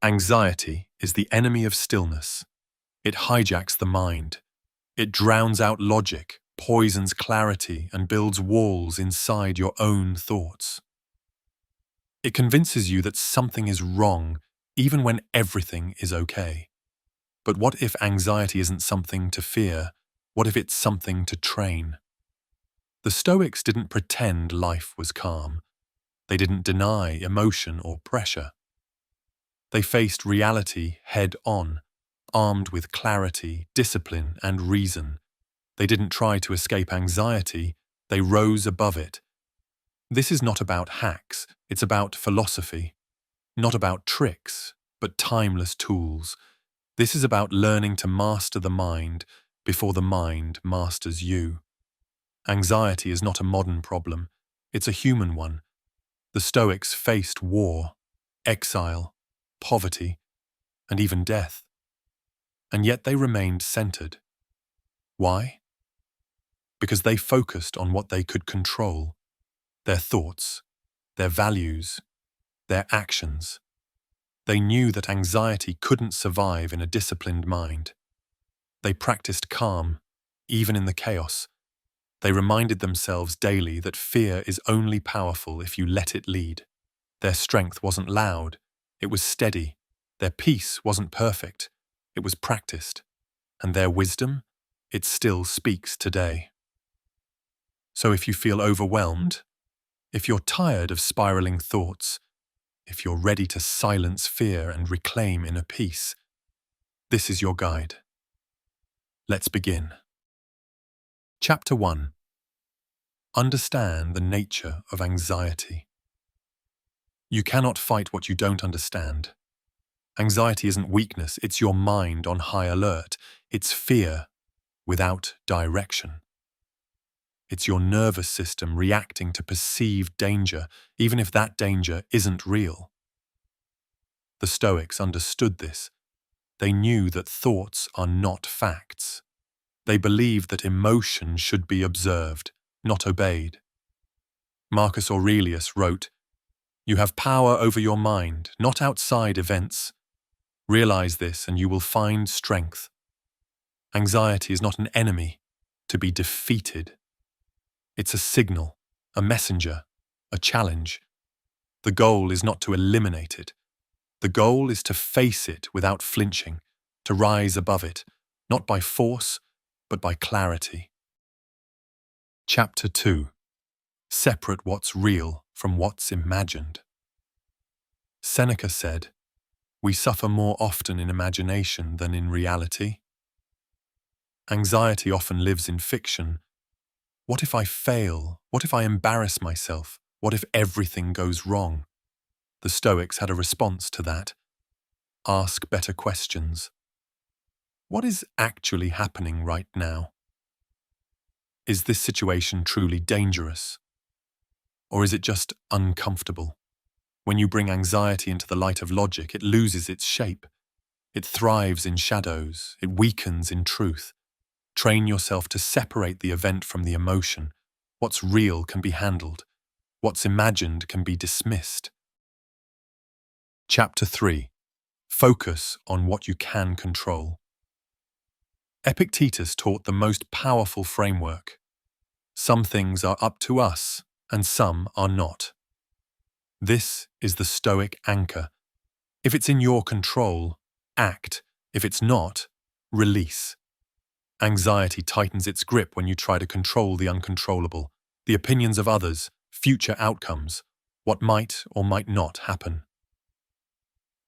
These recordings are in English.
Anxiety is the enemy of stillness. It hijacks the mind. It drowns out logic, poisons clarity, and builds walls inside your own thoughts. It convinces you that something is wrong, even when everything is okay. But what if anxiety isn't something to fear? What if it's something to train? The Stoics didn't pretend life was calm. They didn't deny emotion or pressure. They faced reality head-on, armed with clarity, discipline, and reason. They didn't try to escape anxiety, they rose above it. This is not about hacks, it's about philosophy. Not about tricks, but timeless tools. This is about learning to master the mind before the mind masters you. Anxiety is not a modern problem, it's a human one. The Stoics faced war, exile, poverty, and even death. And yet they remained centered. Why? Because they focused on what they could control: their thoughts, their values, their actions. They knew that anxiety couldn't survive in a disciplined mind. They practiced calm, even in the chaos. They reminded themselves daily that fear is only powerful if you let it lead. Their strength wasn't loud, it was steady. Their peace wasn't perfect, it was practiced. And their wisdom, it still speaks today. So if you feel overwhelmed, if you're tired of spiraling thoughts, if you're ready to silence fear and reclaim inner peace, this is your guide. Let's begin. Chapter 1. Understand the nature of anxiety. You cannot fight what you don't understand. Anxiety isn't weakness, it's your mind on high alert. It's fear without direction. It's your nervous system reacting to perceived danger, even if that danger isn't real. The Stoics understood this. They knew that thoughts are not facts. They believed that emotion should be observed, not obeyed. Marcus Aurelius wrote, "You have power over your mind, not outside events. Realize this and you will find strength." Anxiety is not an enemy to be defeated. It's a signal, a messenger, a challenge. The goal is not to eliminate it. The goal is to face it without flinching, to rise above it, not by force, but by clarity. Chapter 2. Separate what's real from what's imagined. Seneca said, "We suffer more often in imagination than in reality." Anxiety often lives in fiction. What if I fail? What if I embarrass myself? What if everything goes wrong? The Stoics had a response to that. Ask better questions. What is actually happening right now? Is this situation truly dangerous? Or is it just uncomfortable? When you bring anxiety into the light of logic, it loses its shape. It thrives in shadows. It weakens in truth. Train yourself to separate the event from the emotion. What's real can be handled. What's imagined can be dismissed. Chapter 3. Focus on what you can control. Epictetus taught the most powerful framework. Some things are up to us, and some are not. This is the Stoic anchor. If it's in your control, act. If it's not, release. Anxiety tightens its grip when you try to control the uncontrollable, the opinions of others, future outcomes, what might or might not happen.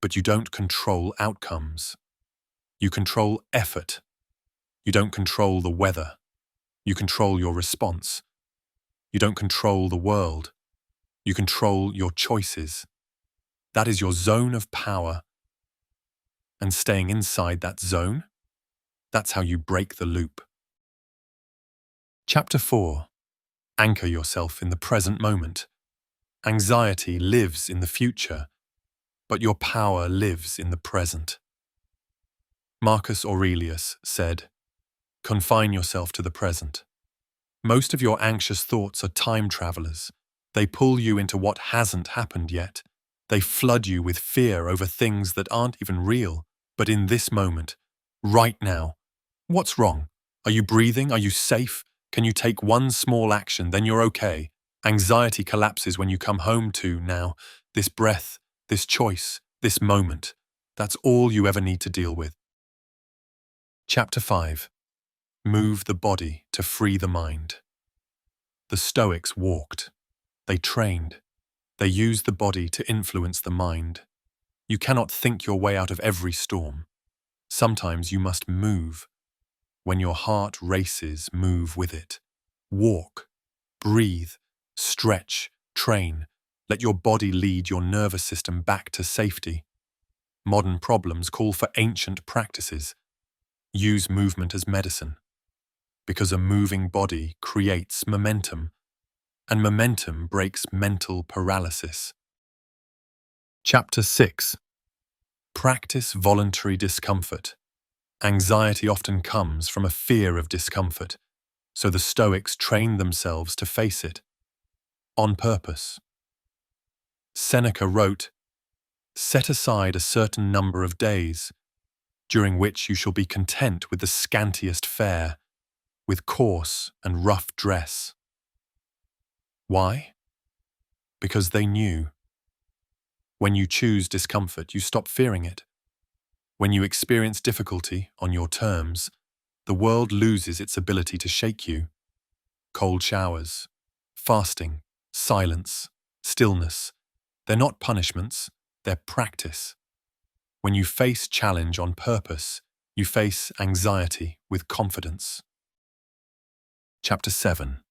But you don't control outcomes. You control effort. You don't control the weather. You control your response. You don't control the world. You control your choices. That is your zone of power. And staying inside that zone, that's how you break the loop. Chapter 4. Anchor yourself in the present moment. Anxiety lives in the future, but your power lives in the present. Marcus Aurelius said, "Confine yourself to the present." Most of your anxious thoughts are time travelers. They pull you into what hasn't happened yet. They flood you with fear over things that aren't even real. But in this moment, right now, what's wrong? Are you breathing? Are you safe? Can you take one small action? Then you're okay. Anxiety collapses when you come home to now, this breath, this choice, this moment. That's all you ever need to deal with. Chapter 5. Move the body to free the mind. The Stoics walked. They trained. They used the body to influence the mind. You cannot think your way out of every storm. Sometimes you must move. When your heart races, move with it. Walk, breathe, stretch, train. Let your body lead your nervous system back to safety. Modern problems call for ancient practices. Use movement as medicine. Because a moving body creates momentum, and momentum breaks mental paralysis. Chapter 6. Practice voluntary discomfort. Anxiety often comes from a fear of discomfort, so the Stoics trained themselves to face it. On purpose. Seneca wrote, "Set aside a certain number of days, during which you shall be content with the scantiest fare, with coarse and rough dress." Why? Because they knew. When you choose discomfort, you stop fearing it. When you experience difficulty on your terms, the world loses its ability to shake you. Cold showers, fasting, silence, stillness, they're not punishments, they're practice. When you face challenge on purpose, you face anxiety with confidence. Chapter 7.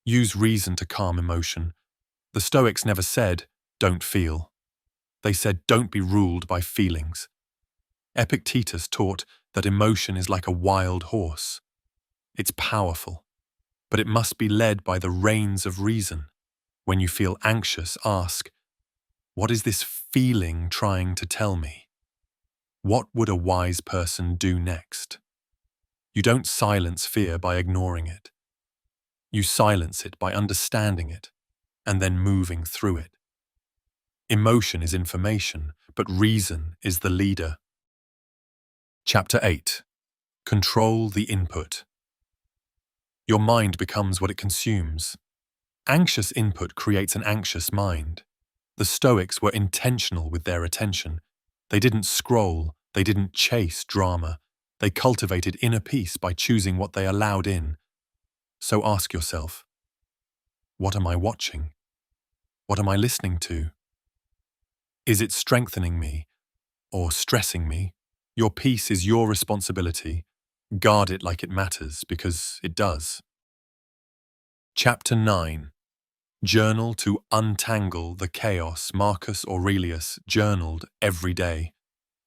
Use reason to calm emotion. The Stoics never said, "Don't feel." They said, "Don't be ruled by feelings." Epictetus taught that emotion is like a wild horse. It's powerful, but it must be led by the reins of reason. When you feel anxious, ask, "What is this feeling trying to tell me? What would a wise person do next?" You don't silence fear by ignoring it. You silence it by understanding it and then moving through it. Emotion is information, but reason is the leader. Chapter 8. Control the input. Your mind becomes what it consumes. Anxious input creates an anxious mind. The Stoics were intentional with their attention. They didn't scroll, they didn't chase drama. They cultivated inner peace by choosing what they allowed in. So ask yourself, what am I watching? What am I listening to? Is it strengthening me or stressing me? Your peace is your responsibility. Guard it like it matters, because it does. Chapter 9. Journal to untangle the chaos. Marcus Aurelius journaled every day.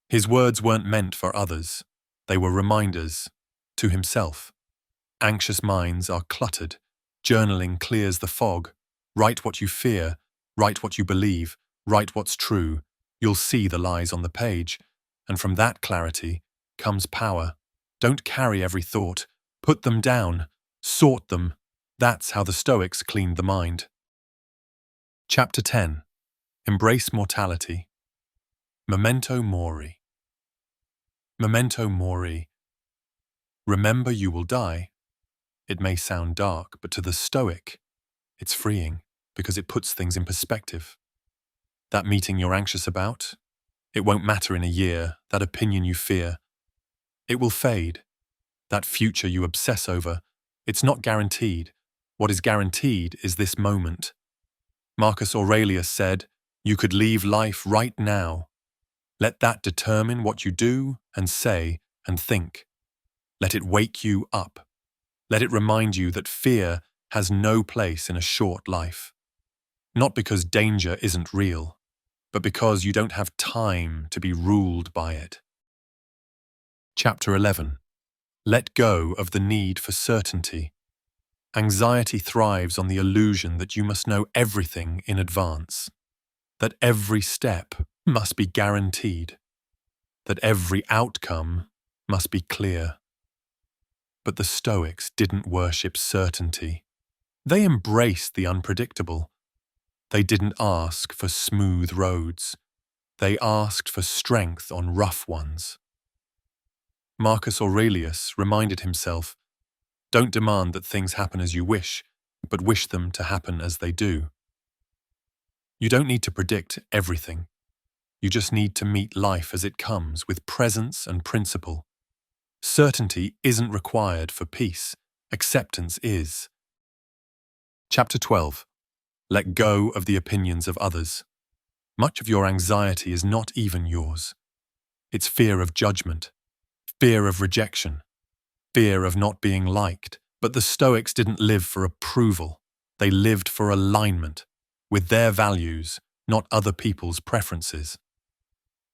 His words weren't meant for others. They were reminders to himself. Anxious minds are cluttered. Journaling clears the fog. Write what you fear. Write what you believe. Write what's true. You'll see the lies on the page. And from that clarity comes power. Don't carry every thought. Put them down. Sort them. That's how the Stoics cleaned the mind. Chapter 10. Embrace mortality. Memento mori. Memento mori. Remember you will die. It may sound dark, but to the Stoic, it's freeing because it puts things in perspective. That meeting you're anxious about, it won't matter in a year. That opinion you fear, it will fade. That future you obsess over, it's not guaranteed. What is guaranteed is this moment. Marcus Aurelius said, "You could leave life right now." Let that determine what you do and say and think. Let it wake you up. Let it remind you that fear has no place in a short life. Not because danger isn't real, but because you don't have time to be ruled by it. Chapter 11. Let go of the need for certainty. Anxiety thrives on the illusion that you must know everything in advance, that every step must be guaranteed, that every outcome must be clear. But the Stoics didn't worship certainty. They embraced the unpredictable. They didn't ask for smooth roads. They asked for strength on rough ones. Marcus Aurelius reminded himself, "Don't demand that things happen as you wish, but wish them to happen as they do." You don't need to predict everything. You just need to meet life as it comes with presence and principle. Certainty isn't required for peace. Acceptance is. Chapter 12. Let go of the opinions of others. Much of your anxiety is not even yours. It's fear of judgment, fear of rejection, fear of not being liked. But the Stoics didn't live for approval. They lived for alignment with their values, not other people's preferences.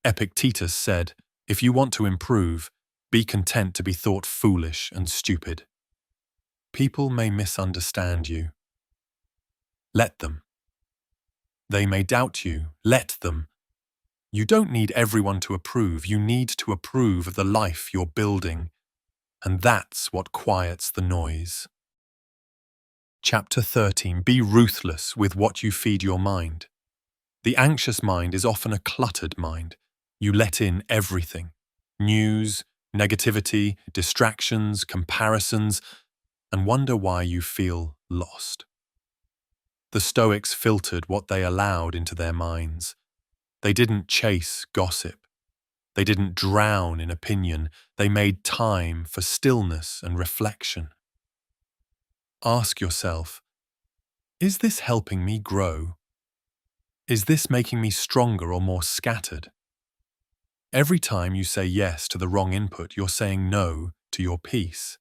Epictetus said, "If you want to improve, be content to be thought foolish and stupid." People may misunderstand you. Let them. They may doubt you. Let them. You don't need everyone to approve. You need to approve of the life you're building. And that's what quiets the noise. Chapter 13. Be ruthless with what you feed your mind. The anxious mind is often a cluttered mind. You let in everything. News, negativity, distractions, comparisons, and wonder why you feel lost. The Stoics filtered what they allowed into their minds. They didn't chase gossip. They didn't drown in opinion. They made time for stillness and reflection. Ask yourself, is this helping me grow? Is this making me stronger or more scattered? Every time you say yes to the wrong input, you're saying no to your peace.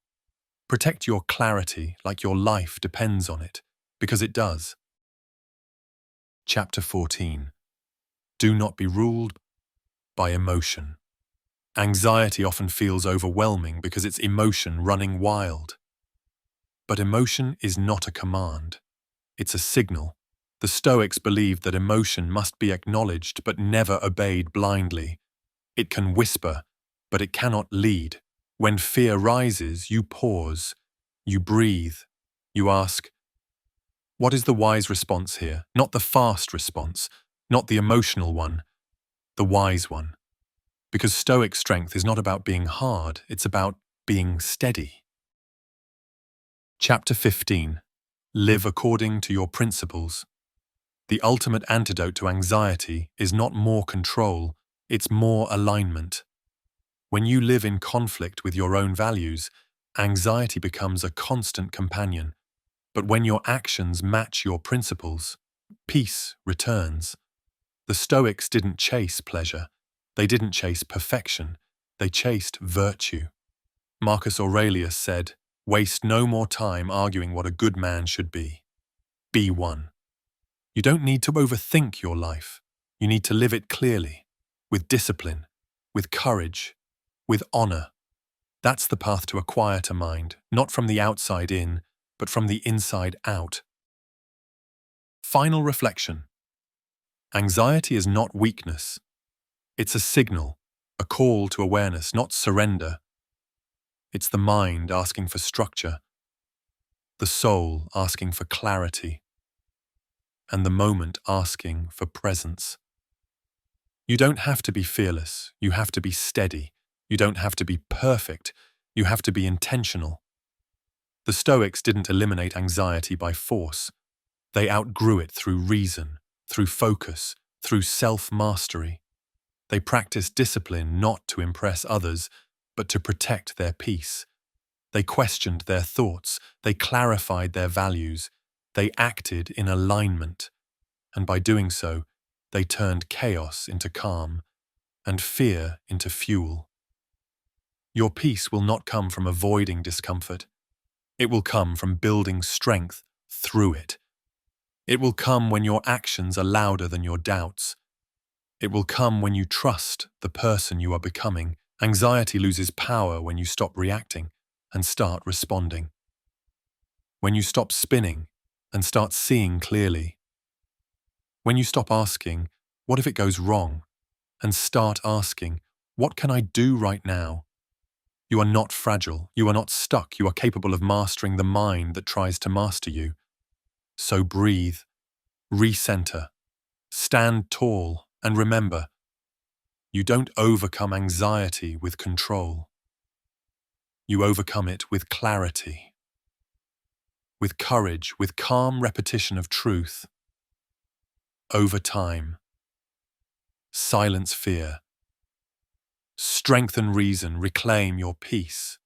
Protect your clarity like your life depends on it, because it does. Chapter 14. Do not be ruled by emotion. Anxiety often feels overwhelming because it's emotion running wild. But emotion is not a command. It's a signal. The Stoics believed that emotion must be acknowledged but never obeyed blindly. It can whisper, but it cannot lead. When fear rises, you pause, you breathe, you ask, what is the wise response here? Not the fast response, not the emotional one, the wise one. Because Stoic strength is not about being hard, it's about being steady. Chapter 15. Live according to your principles. The ultimate antidote to anxiety is not more control, it's more alignment. When you live in conflict with your own values, anxiety becomes a constant companion. But when your actions match your principles, peace returns. The Stoics didn't chase pleasure. They didn't chase perfection. They chased virtue. Marcus Aurelius said, "Waste no more time arguing what a good man should be. Be one." You don't need to overthink your life. You need to live it clearly, with discipline, with courage, with honor. That's the path to a quieter mind, not from the outside in, but from the inside out. Final reflection. Anxiety is not weakness. It's a signal, a call to awareness, not surrender. It's the mind asking for structure, the soul asking for clarity, and the moment asking for presence. You don't have to be fearless, you have to be steady. You don't have to be perfect, you have to be intentional. The Stoics didn't eliminate anxiety by force. They outgrew it through reason, through focus, through self-mastery. They practiced discipline not to impress others, but to protect their peace. They questioned their thoughts, they clarified their values, they acted in alignment, and by doing so, they turned chaos into calm and fear into fuel. Your peace will not come from avoiding discomfort. It will come from building strength through it. It will come when your actions are louder than your doubts. It will come when you trust the person you are becoming. Anxiety loses power when you stop reacting and start responding. When you stop spinning and start seeing clearly. When you stop asking, what if it goes wrong? And start asking, what can I do right now? You are not fragile. You are not stuck. You are capable of mastering the mind that tries to master you. So breathe, Recenter. Stand tall and remember, you don't overcome anxiety with control. You overcome it with clarity, with courage, with calm repetition of truth. Over time, silence fear. Strengthen reason, reclaim your peace.